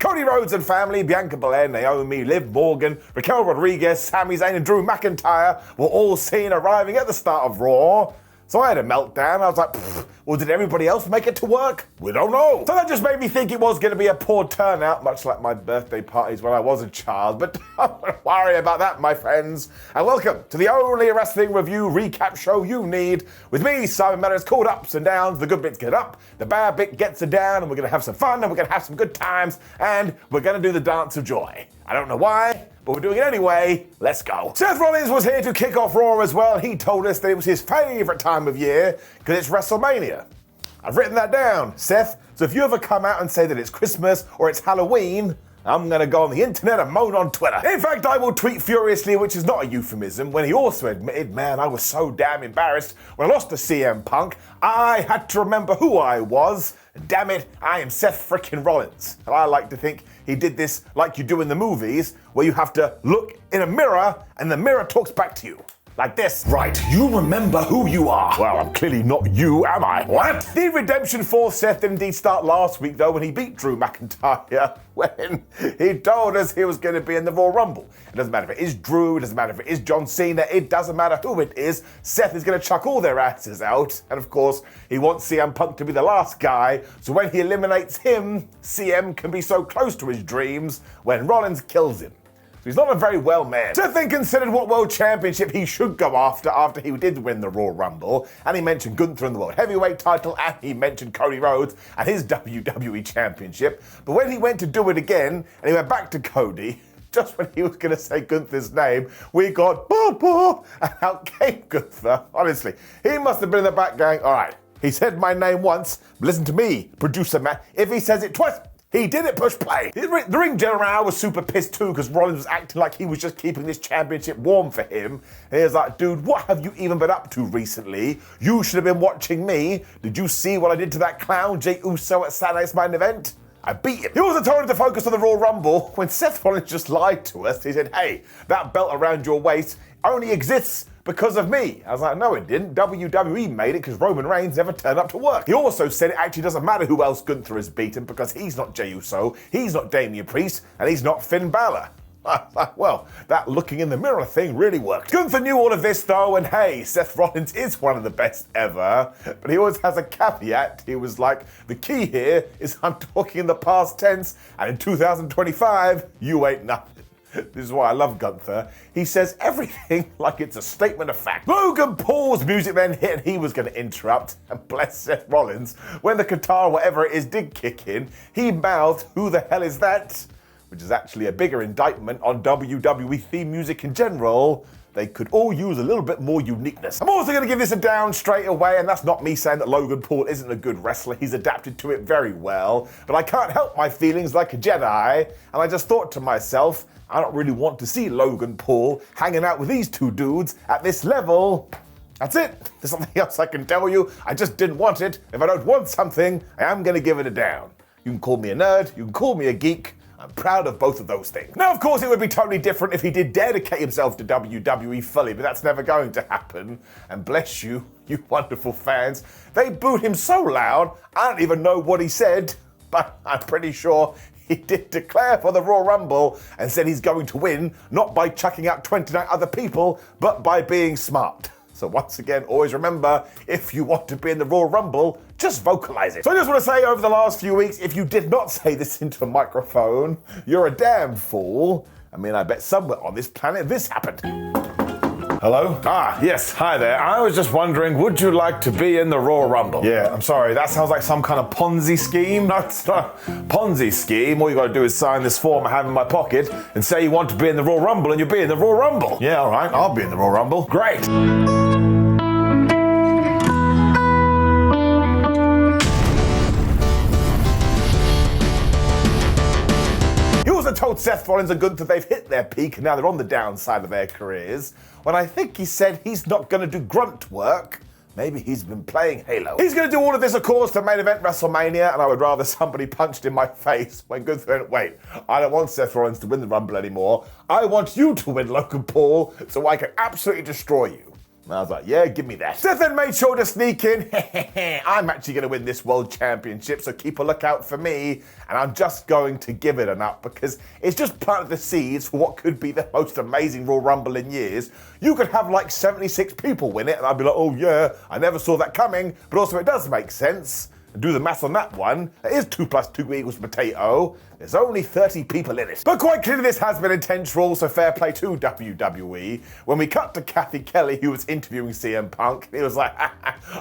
Cody Rhodes and family, Bianca, Belair, Naomi, Liv Morgan, Raquel Rodriguez, Sami, Zayn and Drew McIntyre were all seen arriving at the start of Raw. So I had a meltdown. I was like, well, did everybody else make it to work? We don't know. So that just made me think it was going to be a poor turnout, much like my birthday parties when I was a child. But don't worry about that, my friends. And welcome to the only wrestling review recap show you need. With me, Simon Meadows, called ups and downs. The good bits get up, the bad bit gets a down, and we're going to have some fun, and we're going to have some good times, and we're going to do the dance of joy. I don't know why, but we're doing it anyway. Let's go. Seth Rollins was here to kick off Raw as well. He told us that it was his favourite time of year because it's WrestleMania. I've written that down, Seth. So if you ever come out and say that it's Christmas or it's Halloween, I'm going to go on the internet and moan on Twitter. In fact, I will tweet furiously, which is not a euphemism, when he also admitted, man, I was so damn embarrassed when I lost to CM Punk. I had to remember who I was. Damn it, I am Seth frickin' Rollins. And I like to think he did this like you do in the movies, where you have to look in a mirror and the mirror talks back to you. Like this. Right, you remember who you are. Well, I'm clearly not you, am I? What? The redemption for Seth did indeed start last week, though, when he beat Drew McIntyre, when he told us he was going to be in the Royal Rumble. It doesn't matter if it is Drew, it doesn't matter if it is John Cena, it doesn't matter who it is. Seth is going to chuck all their asses out. And of course, he wants CM Punk to be the last guy, so when he eliminates him, CM can be so close to his dreams when Rollins kills him. So he's not a very well man. Seth then considered what world championship he should go after he did win the Royal Rumble, and he mentioned Gunther and the world heavyweight title, and he mentioned Cody Rhodes and his WWE championship. But when he went to do it again, and he went back to Cody, just when he was going to say Gunther's name, we got boop boop, and out came Gunther. Honestly, he must have been in the back going, all right, he said my name once, but listen to me, producer man, if he says it twice, he didn't push play. The ring general was super pissed too because Rollins was acting like he was just keeping this championship warm for him. And he was like, dude, what have you even been up to recently? You should have been watching me. Did you see what I did to that clown, Jey Uso, at Saturday's main event? I beat him. He also told him to focus on the Royal Rumble when Seth Rollins just lied to us. He said, hey, that belt around your waist only exists because of me. I was like, no, it didn't. WWE made it because Roman Reigns never turned up to work. He also said it actually doesn't matter who else Gunther has beaten because he's not Jey Uso, he's not Damian Priest, and he's not Finn Balor. Well, that looking in the mirror thing really worked. Gunther knew all of this though, and hey, Seth Rollins is one of the best ever, but he always has a caveat. He was like, the key here is I'm talking in the past tense, and in 2025, you ain't nothing. This is why I love Gunther. He says everything like it's a statement of fact. Logan Paul's music then hit and he was going to interrupt. And bless Seth Rollins, when the guitar, whatever it is, did kick in, he mouthed, who the hell is that? Which is actually a bigger indictment on WWE theme music in general. They could all use a little bit more uniqueness. I'm also going to give this a down straight away, and that's not me saying that Logan Paul isn't a good wrestler. He's adapted to it very well. But I can't help my feelings like a Jedi, and I just thought to myself, I don't really want to see Logan Paul hanging out with these two dudes at this level. That's it. There's something else I can tell you. I just didn't want it. If I don't want something, I am going to give it a down. You can call me a nerd, you can call me a geek. I'm proud of both of those things. Now, of course, it would be totally different if he did dedicate himself to WWE fully, but that's never going to happen. And bless you, you wonderful fans. They booed him so loud, I don't even know what he said, but I'm pretty sure he did declare for the Royal Rumble and said he's going to win, not by chucking out 29 other people, but by being smart. So once again, always remember, if you want to be in the Royal Rumble, just vocalize it. So I just want to say, over the last few weeks, if you did not say this into a microphone, you're a damn fool. I mean, I bet somewhere on this planet this happened. Hello? Ah, yes, hi there. I was just wondering, would you like to be in the Royal Rumble? Yeah, I'm sorry, that sounds like some kind of Ponzi scheme. No, it's not a Ponzi scheme. All you gotta do is sign this form I have in my pocket and say you want to be in the Royal Rumble and you'll be in the Royal Rumble. Yeah, all right, I'll be in the Royal Rumble. Great. I told Seth Rollins and Gunther they've hit their peak and now they're on the downside of their careers, when I think he said he's not going to do grunt work. Maybe he's been playing Halo. He's going to do all of this, of course, to main event WrestleMania, and I would rather somebody punched in my face when Gunther went, wait, I don't want Seth Rollins to win the Rumble anymore. I want you to win, Logan Paul, so I can absolutely destroy you. And I was like, yeah, give me that. Seth then made sure to sneak in. I'm actually going to win this world championship, so keep a lookout for me. And I'm just going to give it an up because it's just planted the seeds for what could be the most amazing Royal Rumble in years. You could have like 76 people win it, and I'd be like, oh yeah, I never saw that coming. But also it does make sense. Do the math on that one. It is 2 + 2 equals potato. There's only 30 people in it. But quite clearly this has been intentional, so fair play to WWE. When we cut to Kathy Kelly, who was interviewing CM Punk, he was like,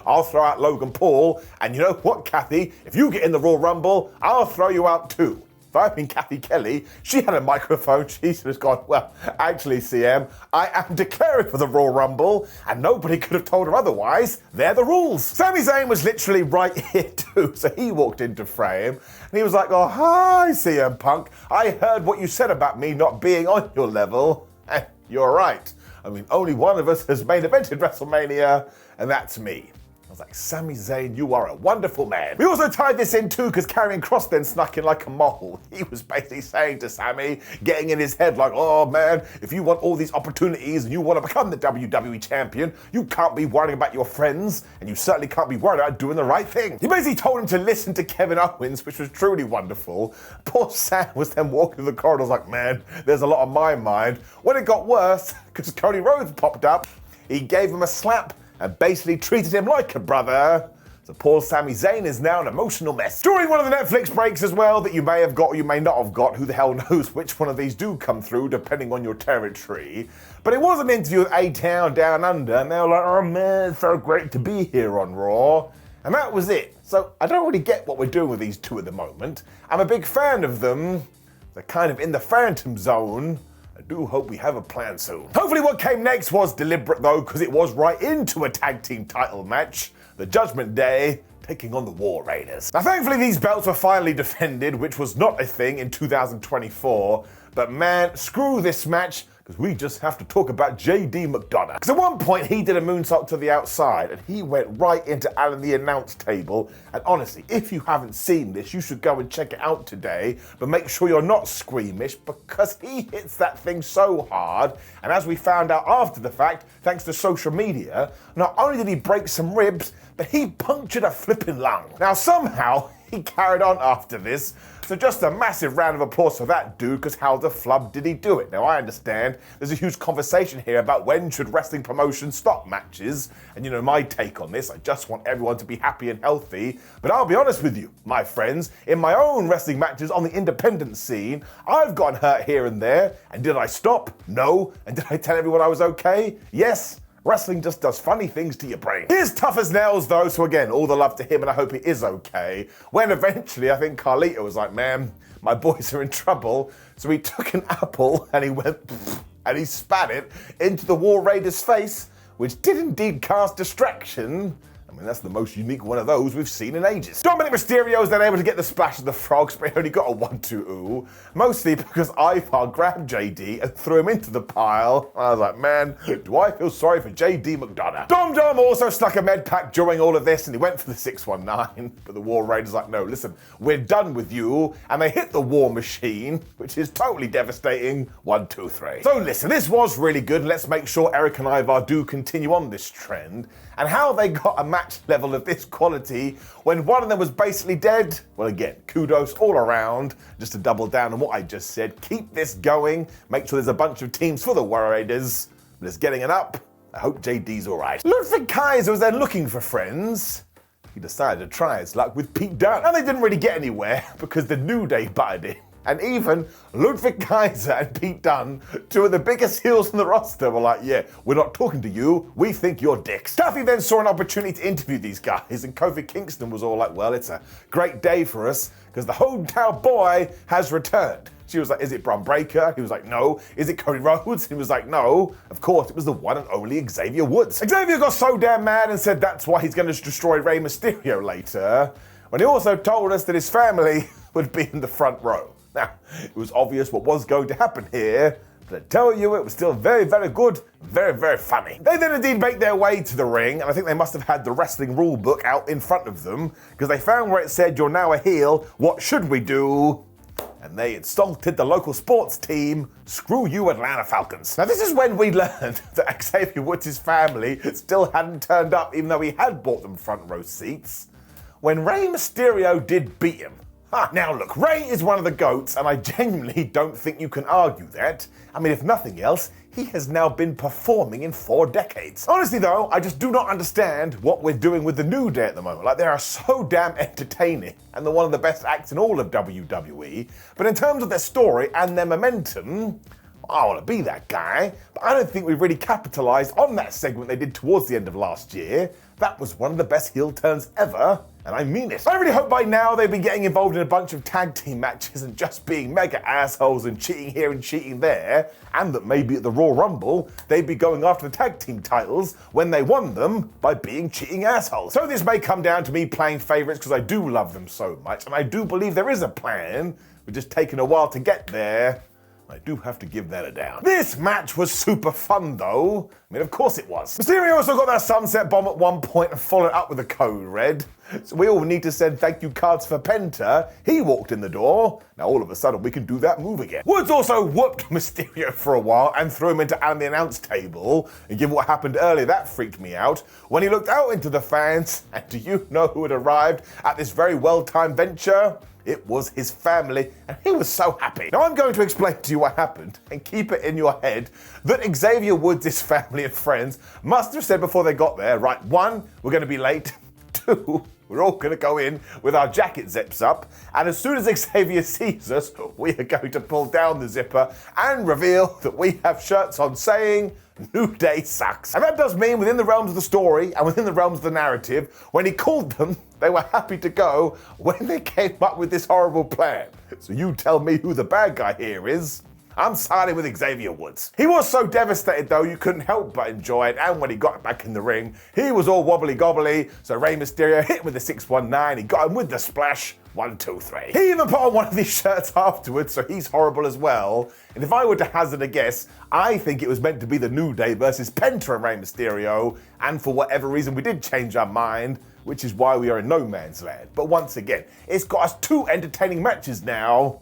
I'll throw out Logan Paul, and you know what, Kathy? If you get in the Royal Rumble, I'll throw you out too. If I'd been Kathy Kelly, she had a microphone, she should have gone, well, actually, CM, I am declaring for the Royal Rumble, and nobody could have told her otherwise. They're the rules. Sami Zayn was literally right here too, so he walked into frame, and he was like, oh, hi, CM Punk. I heard what you said about me not being on your level, and you're right. I mean, only one of us has main evented WrestleMania, and that's me. I was like, Sami Zayn, you are a wonderful man. We also tied this in too because Karrion Kross then snuck in like a mole. He was basically saying to Sami, getting in his head like, oh man, if you want all these opportunities and you want to become the WWE champion, you can't be worrying about your friends and you certainly can't be worried about doing the right thing. He basically told him to listen to Kevin Owens, which was truly wonderful. Poor Sam was then walking through the corridors like, man, there's a lot on my mind. When it got worse, because Cody Rhodes popped up, he gave him a slap and basically treated him like a brother. So poor Sami Zayn is now an emotional mess. During one of the Netflix breaks as well that you may have got or you may not have got, who the hell knows which one of these do come through depending on your territory. But it was an interview with A-Town Down Under and they were like, oh man, it's so great to be here on Raw. And that was it. So I don't really get what we're doing with these two at the moment. I'm a big fan of them. They're kind of in the phantom zone. I do hope we have a plan soon. Hopefully what came next was deliberate though, because it was right into a tag team title match. The Judgment Day taking on the War Raiders. Now thankfully these belts were finally defended, which was not a thing in 2024. But man, screw this match, because we just have to talk about JD McDonough. Because at one point he did a moonsault to the outside and he went right into Alan the announce table. And honestly, if you haven't seen this, you should go and check it out today. But make sure you're not squeamish because he hits that thing so hard. And as we found out after the fact, thanks to social media, not only did he break some ribs, but he punctured a flipping lung. Now somehow he carried on after this. So just a massive round of applause for that dude, because how the flub did he do it? Now I understand there's a huge conversation here about when should wrestling promotions stop matches. And you know my take on this, I just want everyone to be happy and healthy. But I'll be honest with you, my friends, in my own wrestling matches on the independent scene, I've gotten hurt here and there. And did I stop? No. And did I tell everyone I was okay? Yes. Wrestling just does funny things to your brain. He's tough as nails though, so again, all the love to him and I hope he is okay. When eventually, I think Carlito was like, man, my boys are in trouble. So he took an apple and he went, and he spat it into the War Raiders' face, which did indeed cast distraction. I mean, that's the most unique one of those we've seen in ages. Dominic Mysterio was then able to get the splash of the frogs, but he only got a 1-2-ooh. Mostly because Ivar grabbed JD and threw him into the pile. I was like, man, do I feel sorry for JD McDonough. Dom also snuck a med pack during all of this and he went for the 619. But the War Raiders like, no, listen, we're done with you. And they hit the War Machine, which is totally devastating. 1, 2, 3. So listen, this was really good. Let's make sure Eric and Ivar do continue on this trend. And how they got a match level of this quality when one of them was basically dead, well again, kudos all around. Just to double down on what I just said, keep this going, make sure there's a bunch of teams for the War Raiders, but it's getting it up. I hope JD's alright. Ludwig Kaiser was then looking for friends. He decided to try his luck with Pete Dunne. And they didn't really get anywhere because the New Day butted in. And even Ludwig Kaiser and Pete Dunne, two of the biggest heels on the roster, were like, yeah, we're not talking to you, we think you're dicks. Kathy then saw an opportunity to interview these guys, and Kofi Kingston was all like, well, it's a great day for us, because the hometown boy has returned. She was like, is it Bron Breakker? He was like, no. Is it Cody Rhodes? He was like, no. Of course, it was the one and only Xavier Woods. Xavier got so damn mad and said that's why he's going to destroy Rey Mysterio later, when he also told us that his family would be in the front row. Now, it was obvious what was going to happen here, but I tell you, it was still very, very good, very, very funny. They then indeed make their way to the ring, and I think they must have had the wrestling rule book out in front of them, because they found where it said, you're now a heel, what should we do? and they insulted the local sports team. Screw you, Atlanta Falcons. Now, this is when we learned that Xavier Woods' family still hadn't turned up, even though he had bought them front row seats, when Rey Mysterio did beat him. Now look, Rey is one of the GOATs, and I genuinely don't think you can argue that. I mean, if nothing else, he has now been performing in 4 decades. Honestly though, I just do not understand what we're doing with the New Day at the moment. Like, they are so damn entertaining, and they're one of the best acts in all of WWE. But in terms of their story and their momentum, I want to be that guy, but I don't think we really capitalized on that segment they did towards the end of last year. That was one of the best heel turns ever, and I mean it. I really hope by now they've been getting involved in a bunch of tag team matches and just being mega assholes and cheating here and cheating there, and that maybe at the Raw Rumble, they'd be going after the tag team titles when they won them by being cheating assholes. So this may come down to me playing favorites because I do love them so much, and I do believe there is a plan. We're just taking a while to get there. I do have to give that a down. This match was super fun though. I mean, of course it was. Mysterio also got that sunset bomb at one point and followed up with a code red. So we all need to send thank you cards for Penta. He walked in the door. Now all of a sudden we can do that move again. Woods also whooped Mysterio for a while and threw him into the announce table. And given what happened earlier, that freaked me out. When he looked out into the fans, and do you know who had arrived at this very well-timed venture? It was his family, and he was so happy. Now I'm going to explain to you what happened, and keep it in your head that Xavier Woods' family and friends must have said before they got there, right, 1, we're going to be late, 2, we're all going to go in with our jacket zips up, and as soon as Xavier sees us, we are going to pull down the zipper and reveal that we have shirts on saying, New Day sucks. And that does mean within the realms of the story and within the realms of the narrative, when he called them, they were happy to go when they came up with this horrible plan. So you tell me who the bad guy here is. I'm siding with Xavier Woods. He was so devastated though, you couldn't help but enjoy it, and when he got back in the ring, he was all wobbly gobbly, so Rey Mysterio hit him with the 619, he got him with the splash, 1, 2, 3. He even put on one of these shirts afterwards, so he's horrible as well, and if I were to hazard a guess, I think it was meant to be the New Day versus Penta and Rey Mysterio, and for whatever reason we did change our mind, which is why we are in no man's land. But once again, it's got us 2 entertaining matches now.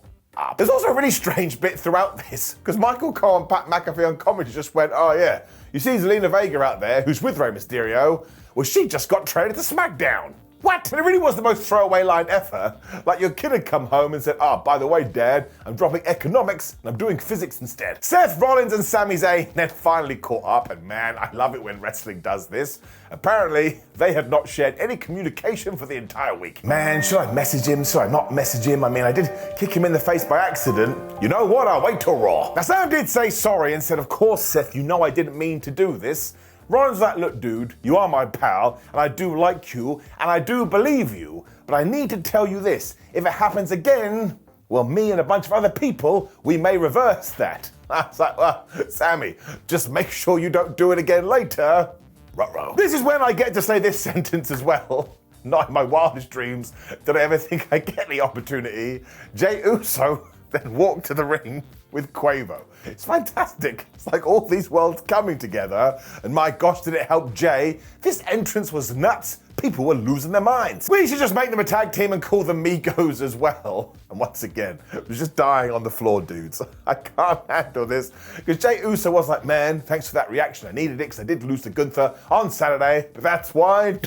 There's also a really strange bit throughout this, because Michael Cole and Pat McAfee on commentary just went, oh yeah, you see Zelina Vega out there, who's with Rey Mysterio, well she just got traded to SmackDown. What? And it really was the most throwaway line ever. Like your kid had come home and said, by the way, Dad, I'm dropping economics and I'm doing physics instead. Seth Rollins and Sami Zayn then finally caught up, and man, I love it when wrestling does this. Apparently, they had not shared any communication for the entire week. Man, should I message him? Should I not message him? I mean, I did kick him in the face by accident. You know what? I'll wait till Raw. Now, Sam did say sorry and said, of course, Seth, you know I didn't mean to do this. Rollins was like, look, dude, you are my pal, and I do like you, and I do believe you, but I need to tell you this. If it happens again, well, me and a bunch of other people, we may reverse that. I was like, well, Sammy, just make sure you don't do it again later. Ruh-roh. This is when I get to say this sentence as well. Not in my wildest dreams did I ever think I'd get the opportunity. Jey Uso then walked to the ring with Quavo. It's fantastic. It's like all these worlds coming together, and my gosh, did it help Jey. This entrance was nuts. People were losing their minds. We should just make them a tag team and call them Migos as well. And once again, it was just dying on the floor, dudes. I can't handle this. Because Jey Uso was like, man, thanks for that reaction. I needed it because I did lose to Gunther on Saturday. But that's why,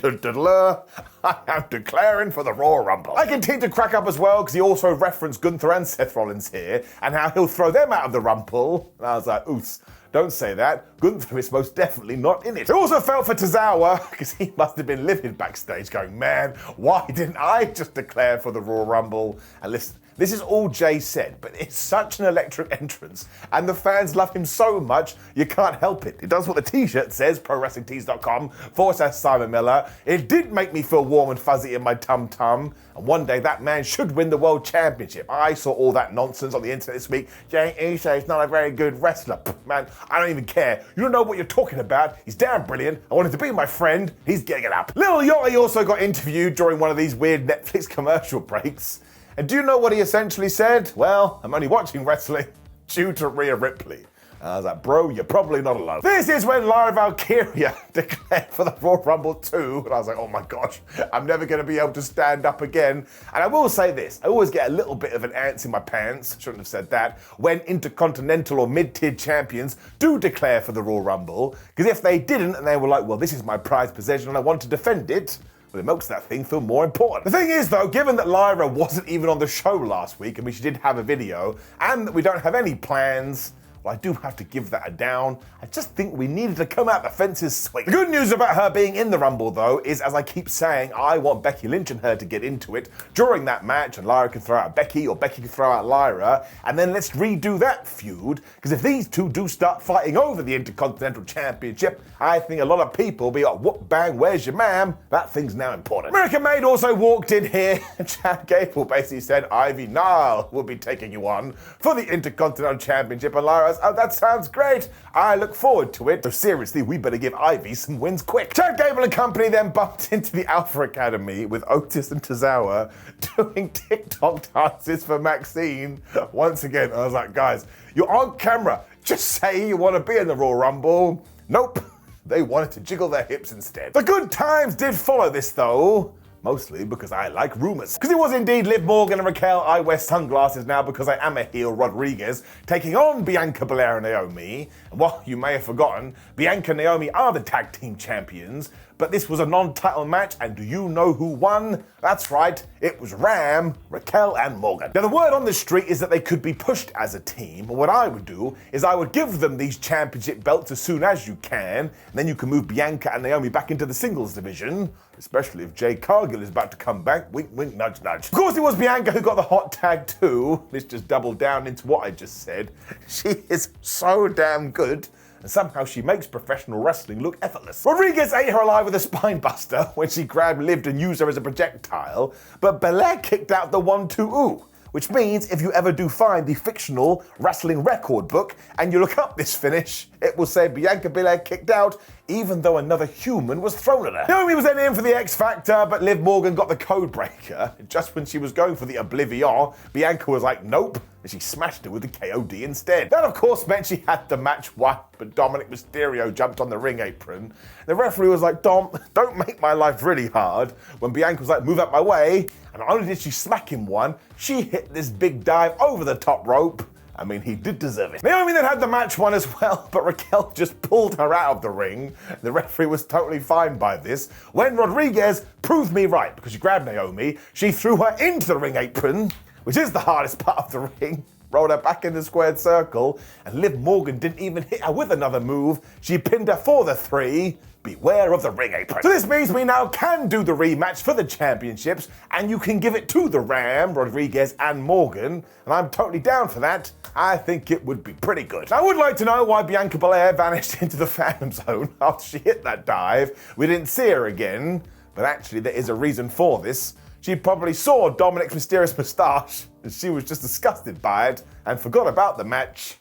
I am declaring for the Raw Rumble. I continue to crack up as well because he also referenced Gunther and Seth Rollins here and how he'll throw them out of the Rumble. And I was like, oops. Don't say that. Gunther is most definitely not in it. I also felt for Tozawa because he must have been livid backstage going, man, why didn't I just declare for the Raw Rumble? And listen, this is all Jey said, but it's such an electric entrance, and the fans love him so much, you can't help it. It does what the t-shirt says, ProWrestlingTees.com/Simon Miller. It did make me feel warm and fuzzy in my tum-tum, and one day that man should win the World Championship. I saw all that nonsense on the internet this week. Jey Uso is not a very good wrestler. Man, I don't even care. You don't know what you're talking about. He's damn brilliant. I wanted to be my friend. He's getting it up. Lil Yachty also got interviewed during one of these weird Netflix commercial breaks. And do you know what he essentially said? Well, I'm only watching wrestling due to Rhea Ripley. And I was like, bro, you're probably not alone. This is when Lyra Valkyria declared for the Royal Rumble 2. And I was like, oh my gosh, I'm never going to be able to stand up again. And I will say this, I always get a little bit of an ants in my pants, shouldn't have said that, when Intercontinental or mid-tier champions do declare for the Royal Rumble. Because if they didn't and they were like, well, this is my prized possession and I want to defend it, well, it makes that thing feel more important. The thing is, though, given that Lyra wasn't even on the show last week, I mean, she did have a video, and that we don't have any plans, well, I do have to give that a down. I just think we needed to come out the fences swinging. The good news about her being in the Rumble, though, is, as I keep saying, I want Becky Lynch and her to get into it during that match, and Lyra can throw out Becky, or Becky can throw out Lyra, and then let's redo that feud, because if these two do start fighting over the Intercontinental Championship, I think a lot of people will be like, whoop, bang, where's your ma'am? That thing's now important. American Maid also walked in here, and Chad Gable basically said, Ivy Nile will be taking you on for the Intercontinental Championship, and Lyra, oh, that sounds great. I look forward to it. So seriously, we better give Ivy some wins quick. Chad Gable and company then bumped into the Alpha Academy with Otis and Tozawa doing TikTok dances for Maxine. Once again, I was like, guys, you're on camera. Just say you want to be in the Royal Rumble. Nope. They wanted to jiggle their hips instead. The good times did follow this, though. Mostly because I like rumors. Because it was indeed Liv Morgan and Raquel. I wear sunglasses now because I am a heel Rodriguez, taking on Bianca, Belair and Naomi. And while you may have forgotten, Bianca and Naomi are the tag team champions, but this was a non-title match, and do you know who won? That's right, it was Ram, Raquel and Morgan. Now the word on the street is that they could be pushed as a team, and what I would do is I would give them these championship belts as soon as you can, and then you can move Bianca and Naomi back into the singles division, especially if Jade Cargill is about to come back, wink wink nudge nudge. Of course it was Bianca who got the hot tag too. Let's just double down into what I just said. She is so damn good, and somehow she makes professional wrestling look effortless. Rodriguez ate her alive with a spine buster when she grabbed Liv and used her as a projectile, but Belair kicked out the 1-2-ooh, which means if you ever do find the fictional wrestling record book and you look up this finish, it will say Bianca Belair kicked out even though another human was thrown at her. Naomi was then in for the X Factor, but Liv Morgan got the code breaker. Just when she was going for the Oblivion, Bianca was like, nope, and she smashed her with the KOD instead. That of course meant she had the match won, but Dominic Mysterio jumped on the ring apron. The referee was like, Dom, don't make my life really hard. When Bianca was like, move out my way, and not only did she smack him one, she hit this big dive over the top rope. I mean, he did deserve it. Naomi then had the match won as well, but Raquel just pulled her out of the ring. The referee was totally fine by this, when Rodriguez proved me right, because she grabbed Naomi, she threw her into the ring apron, which is the hardest part of the ring, rolled her back in the squared circle, and Liv Morgan didn't even hit her with another move. She pinned her for the 3. Beware of the ring apron. So this means we now can do the rematch for the championships, and you can give it to the Ram, Rodriguez and Morgan, and I'm totally down for that. I think it would be pretty good. I would like to know why Bianca Belair vanished into the Phantom Zone after she hit that dive. We didn't see her again, but actually there is a reason for this. She probably saw Dominic's mysterious moustache, and she was just disgusted by it, and forgot about the match.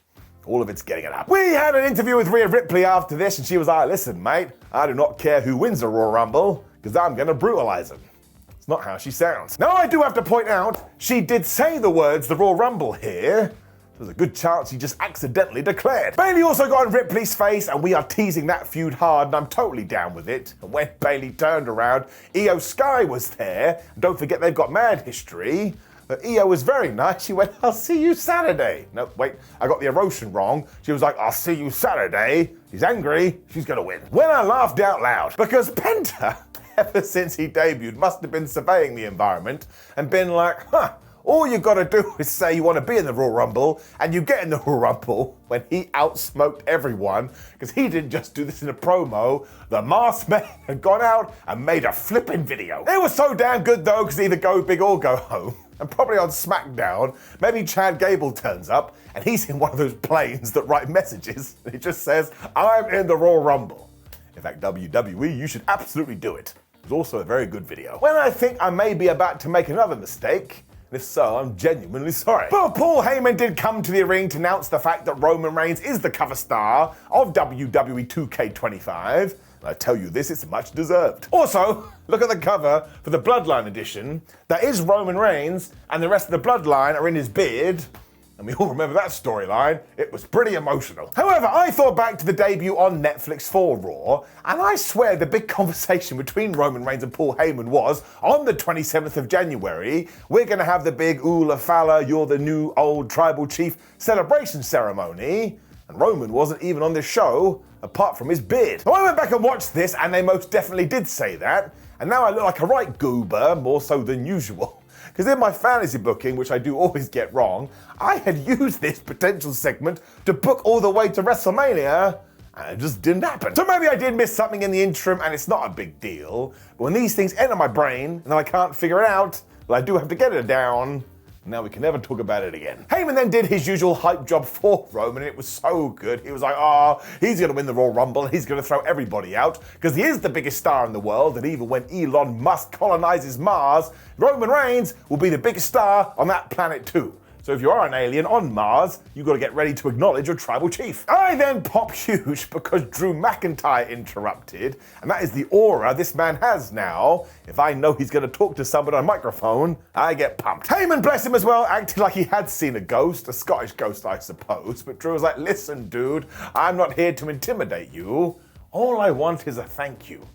All of it's getting it up. We had an interview with Rhea Ripley after this, and she was like, listen, mate, I do not care who wins the Royal Rumble, because I'm going to brutalize him. It's not how she sounds. Now, I do have to point out, she did say the words the Royal Rumble here. There's a good chance he just accidentally declared. Bayley also got in Ripley's face, and we are teasing that feud hard, and I'm totally down with it. And when Bayley turned around, Io Sky was there. And don't forget they've got mad history. But Io was very nice. She went, I'll see you Saturday. No, wait, I got the emotion wrong. She was like, I'll see you Saturday. She's angry. She's going to win. When I laughed out loud, because Penta, ever since he debuted, must have been surveying the environment and been like, all you got to do is say you want to be in the Royal Rumble, and you get in the Royal Rumble, when he outsmoked everyone, because he didn't just do this in a promo. The Masked Man had gone out and made a flipping video. It was so damn good though, because either go big or go home. And probably on SmackDown, maybe Chad Gable turns up, and he's in one of those planes that write messages, and it just says, I'm in the Royal Rumble. In fact, WWE, you should absolutely do it. It was also a very good video. When I think I may be about to make another mistake, and if so, I'm genuinely sorry. But Paul Heyman did come to the ring to announce the fact that Roman Reigns is the cover star of WWE 2K25. And I tell you this, it's much deserved. Also, look at the cover for the Bloodline edition. That is Roman Reigns, and the rest of the Bloodline are in his beard. And we all remember that storyline. It was pretty emotional. However, I thought back to the debut on Netflix for Raw, and I swear the big conversation between Roman Reigns and Paul Heyman was, on the 27th of January, we're going to have the big Ooh La Falla, you're the new old tribal chief celebration ceremony. And Roman wasn't even on this show, apart from his beard. So I went back and watched this, and they most definitely did say that. And now I look like a right goober, more so than usual. Because in my fantasy booking, which I do always get wrong, I had used this potential segment to book all the way to WrestleMania, and it just didn't happen. So maybe I did miss something in the interim, and it's not a big deal. But when these things enter my brain, and then I can't figure it out, well, I do have to get it down. Now we can never talk about it again. Heyman then did his usual hype job for Roman, and it was so good. He was like, he's going to win the Royal Rumble, and he's going to throw everybody out, because he is the biggest star in the world, and even when Elon Musk colonizes Mars, Roman Reigns will be the biggest star on that planet too. So if you are an alien on Mars, you've got to get ready to acknowledge your tribal chief. I then pop huge because Drew McIntyre interrupted, and that is the aura this man has now. If I know he's going to talk to somebody on a microphone, I get pumped. Heyman, bless him as well, acted like he had seen a ghost, a Scottish ghost I suppose, but Drew was like, listen dude, I'm not here to intimidate you. All I want is a thank you.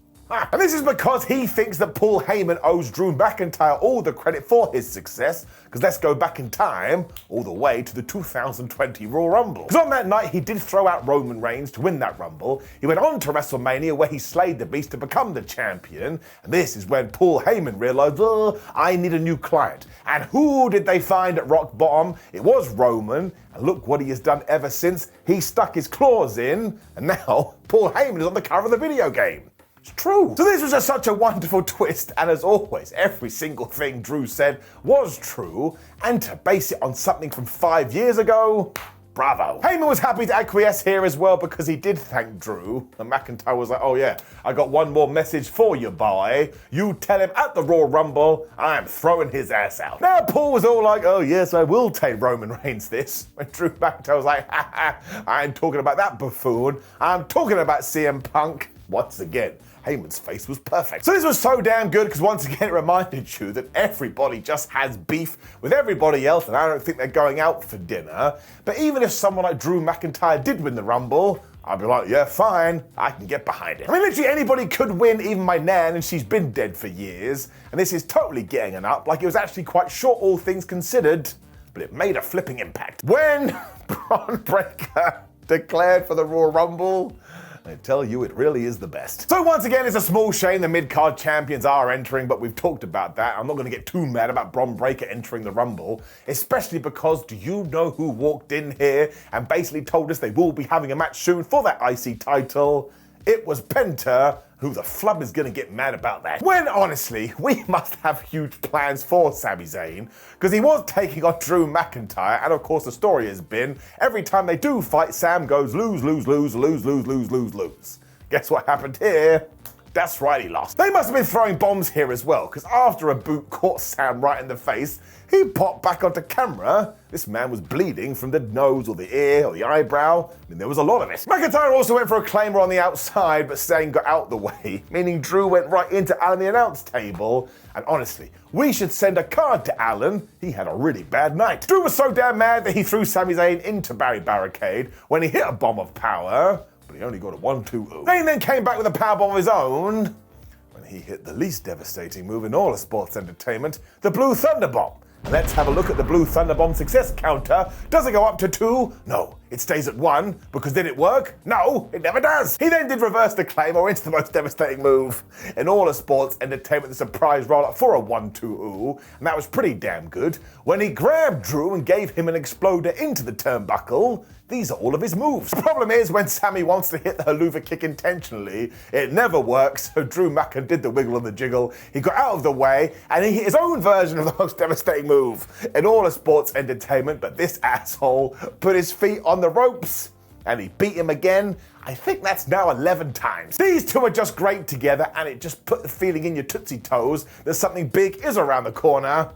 And this is because he thinks that Paul Heyman owes Drew McIntyre all the credit for his success, because let's go back in time, all the way to the 2020 Royal Rumble. Because on that night, he did throw out Roman Reigns to win that Rumble. He went on to WrestleMania, where he slayed the Beast to become the champion. And this is when Paul Heyman realized, I need a new client. And who did they find at rock bottom? It was Roman. And look what he has done ever since. He stuck his claws in, and now Paul Heyman is on the cover of the video game. It's true. So this was just such a wonderful twist, and as always, every single thing Drew said was true, and to base it on something from 5 years ago, bravo. Heyman was happy to acquiesce here as well because he did thank Drew, and McIntyre was like, oh yeah, I got one more message for you, boy. You tell him at the Royal Rumble, I'm throwing his ass out. Now Paul was all like, oh yes, I will take Roman Reigns this. When Drew McIntyre was like, I ain't talking about that buffoon, I'm talking about CM Punk. Once again, Heyman's face was perfect. So this was so damn good because once again it reminded you that everybody just has beef with everybody else, and I don't think they're going out for dinner. But even if someone like Drew McIntyre did win the Rumble, I'd be like, yeah, fine, I can get behind it. I mean, literally anybody could win, even my nan, and she's been dead for years. And this is totally getting an up, like it was actually quite short, all things considered, but it made a flipping impact. When Braun Breaker declared for the Royal Rumble, I tell you, it really is the best. So once again, it's a small shame the mid-card champions are entering, but we've talked about that. I'm not going to get too mad about Braun Breaker entering the Rumble, especially because do you know who walked in here and basically told us they will be having a match soon for that IC title? It was Penta. Who the flub is going to get mad about that? When, honestly, we must have huge plans for Sami Zayn, because he was taking on Drew McIntyre, and of course the story has been, every time they do fight, Sam goes lose, lose, lose, lose, lose, lose, lose, lose. Guess what happened here? That's right, he lost. They must have been throwing bombs here as well, because after a boot caught Sam right in the face, he popped back onto camera. This man was bleeding from the nose or the ear or the eyebrow. I mean, there was a lot of it. McIntyre also went for a claimer on the outside, but Zayn got out the way, meaning Drew went right into Alan the announce table. And honestly, we should send a card to Alan. He had a really bad night. Drew was so damn mad that he threw Sami Zayn into Barry Barricade when he hit a bomb of power, but he only got a 1-2-0. Zayn then came back with a powerbomb of his own when he hit the least devastating move in all of sports entertainment, the Blue Thunder Bomb. Let's have a look at the Blue Thunder Bomb success counter. Does it go up to 2? No. It stays at 1, because did it work? No, it never does. He then did reverse the claymore into the most devastating move in all of sports entertainment, the surprise roll-up for a 1-2-0, and that was pretty damn good. When he grabbed Drew and gave him an exploder into the turnbuckle, these are all of his moves. The problem is when Sami wants to hit the haluva kick intentionally, it never works, so Drew McIntyre did the wiggle and the jiggle, he got out of the way, and he hit his own version of the most devastating move in all of sports entertainment, but this asshole put his feet on the ropes, and he beat him again. I think that's now 11 times. These two are just great together, and it just put the feeling in your tootsie toes that something big is around the corner.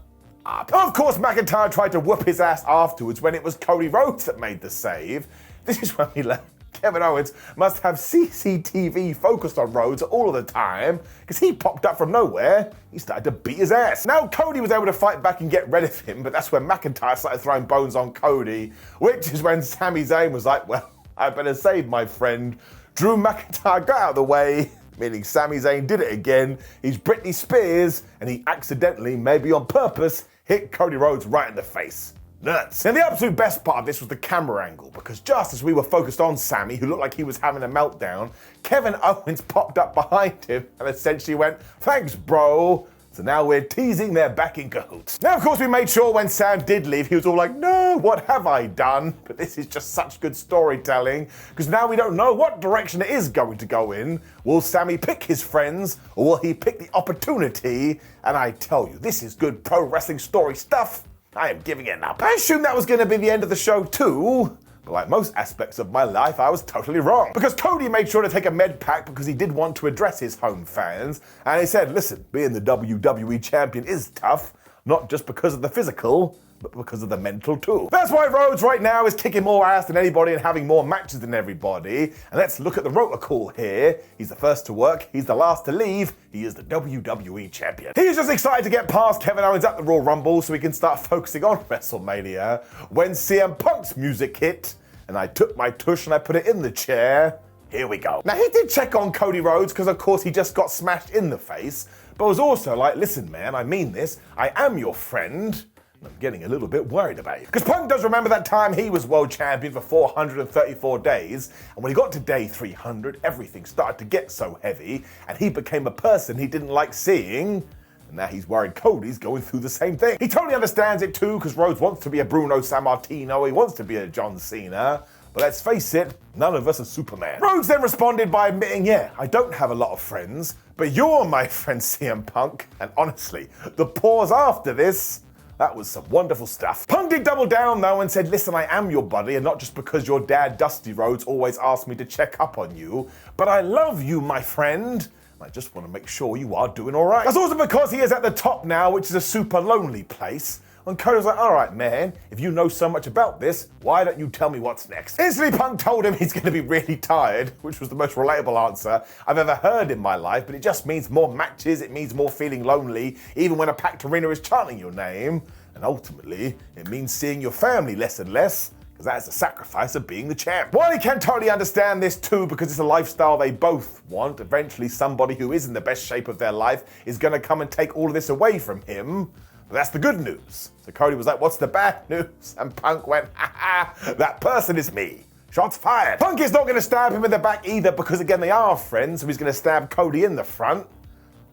Of course, McIntyre tried to whoop his ass afterwards when it was Cody Rhodes that made the save. This is when we learned Kevin Owens must have CCTV focused on Rhodes all of the time, because he popped up from nowhere. He started to beat his ass. Now, Cody was able to fight back and get rid of him, but that's when McIntyre started throwing bones on Cody, which is when Sami Zayn was like, well, I better save my friend. Drew McIntyre got out of the way, meaning Sami Zayn did it again. He's Britney Spears, and he accidentally, maybe on purpose, hit Cody Rhodes right in the face. Nuts. And the absolute best part of this was the camera angle, because just as we were focused on Sami, who looked like he was having a meltdown, Kevin Owens popped up behind him and essentially went, thanks, bro. So now we're teasing they're back in cahoots. Now, of course, we made sure when Sam did leave, he was all like, no, what have I done? But this is just such good storytelling, because now we don't know what direction it is going to go in. Will Sami pick his friends, or will he pick the opportunity? And I tell you, this is good pro wrestling story stuff. I am giving it up. I assumed that was going to be the end of the show too, but like most aspects of my life, I was totally wrong. Because Cody made sure to take a med pack because he did want to address his home fans, and he said, listen, being the WWE champion is tough, not just because of the physical, but because of the mental too. That's why Rhodes right now is kicking more ass than anybody and having more matches than everybody. And let's look at the rotor call here. He's the first to work, he's the last to leave, he is the WWE champion. He's just excited to get past Kevin Owens at the Royal Rumble so we can start focusing on WrestleMania. When CM Punk's music hit, and I took my tush and I put it in the chair, here we go. Now, he did check on Cody Rhodes because, of course, he just got smashed in the face, but was also like, listen, man, I mean this, I am your friend. I'm getting a little bit worried about you. Because Punk does remember that time he was world champion for 434 days, and when he got to day 300, everything started to get so heavy, and he became a person he didn't like seeing, and now he's worried Cody's going through the same thing. He totally understands it too, because Rhodes wants to be a Bruno Sammartino, he wants to be a John Cena, but let's face it, none of us are Superman. Rhodes then responded by admitting, yeah, I don't have a lot of friends, but you're my friend CM Punk, and honestly, the pause after this, that was some wonderful stuff. Punk did double down though and said, listen, I am your buddy, and not just because your dad, Dusty Rhodes, always asked me to check up on you, but I love you, my friend. I just want to make sure you are doing all right. That's also because he is at the top now, which is a super lonely place. And Cody was like, all right, man, if you know so much about this, why don't you tell me what's next? Instantly, Punk told him he's going to be really tired, which was the most relatable answer I've ever heard in my life, but it just means more matches, it means more feeling lonely, even when a packed arena is chanting your name. And ultimately, it means seeing your family less and less, because that is the sacrifice of being the champ. While he can totally understand this too, because it's a lifestyle they both want, eventually somebody who is in the best shape of their life is going to come and take all of this away from him. But that's the good news. So Cody was like, what's the bad news? And Punk went, ha ha, that person is me. Shots fired. Punk is not going to stab him in the back either, because again, they are friends, so he's going to stab Cody in the front.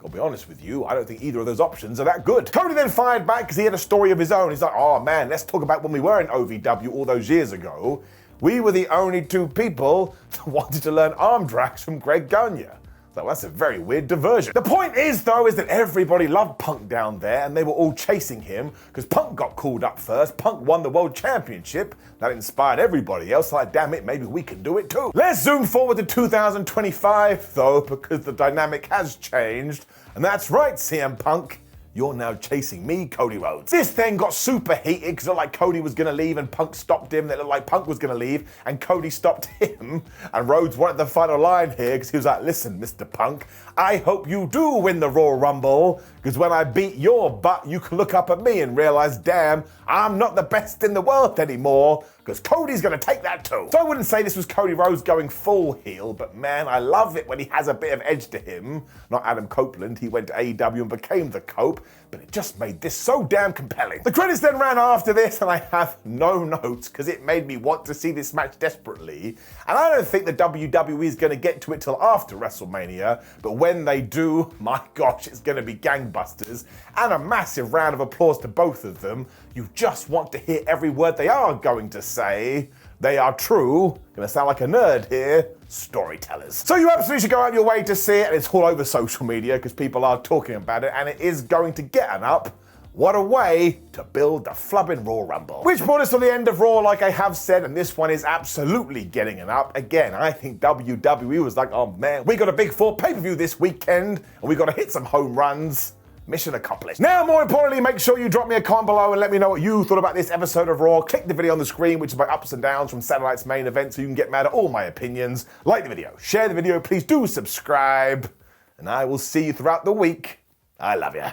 I'll be honest with you, I don't think either of those options are that good. Cody then fired back because he had a story of his own. He's like, oh man, let's talk about when we were in OVW all those years ago. We were the only two people that wanted to learn arm drags from Greg Gagne. So that's a very weird diversion. The point is, though, is that everybody loved Punk down there, and they were all chasing him, because Punk got called up first. Punk won the World Championship. That inspired everybody else, like, damn it, maybe we can do it too. Let's zoom forward to 2025, though, because the dynamic has changed. And that's right, CM Punk. You're now chasing me, Cody Rhodes. This then got super heated because it looked like Cody was going to leave and Punk stopped him. It looked like Punk was going to leave and Cody stopped him. And Rhodes wanted the final line here because he was like, listen, Mr. Punk, I hope you do win the Royal Rumble, because when I beat your butt, you can look up at me and realize, damn, I'm not the best in the world anymore, because Cody's going to take that too. So I wouldn't say this was Cody Rhodes going full heel, but man, I love it when he has a bit of edge to him. Not Adam Copeland, he went to AEW and became the Cope, but it just made this so damn compelling. The credits then ran after this, and I have no notes, because it made me want to see this match desperately. And I don't think the WWE is going to get to it till after WrestleMania, but when they do, my gosh, it's going to be gangbusters, and a massive round of applause to both of them. You just want to hear every word they are going to say. They are true, gonna sound like a nerd here, storytellers. So you absolutely should go out your way to see it, and it's all over social media because people are talking about it, and it is going to get an up. What a way to build the flubbing Royal Rumble. Which brought us to the end of Raw, like I have said, and this one is absolutely getting an up. Again, I think WWE was like, oh man, we got a big 4 pay-per-view this weekend, and we got to hit some home runs. mission accomplished. Now, more importantly, make sure you drop me a comment below and let me know what you thought about this episode of Raw. Click the video on the screen, which is my ups and downs from Saturday night's main event, so you can get mad at all my opinions. Like the video, share the video, please do subscribe, and I will see you throughout the week. I love ya.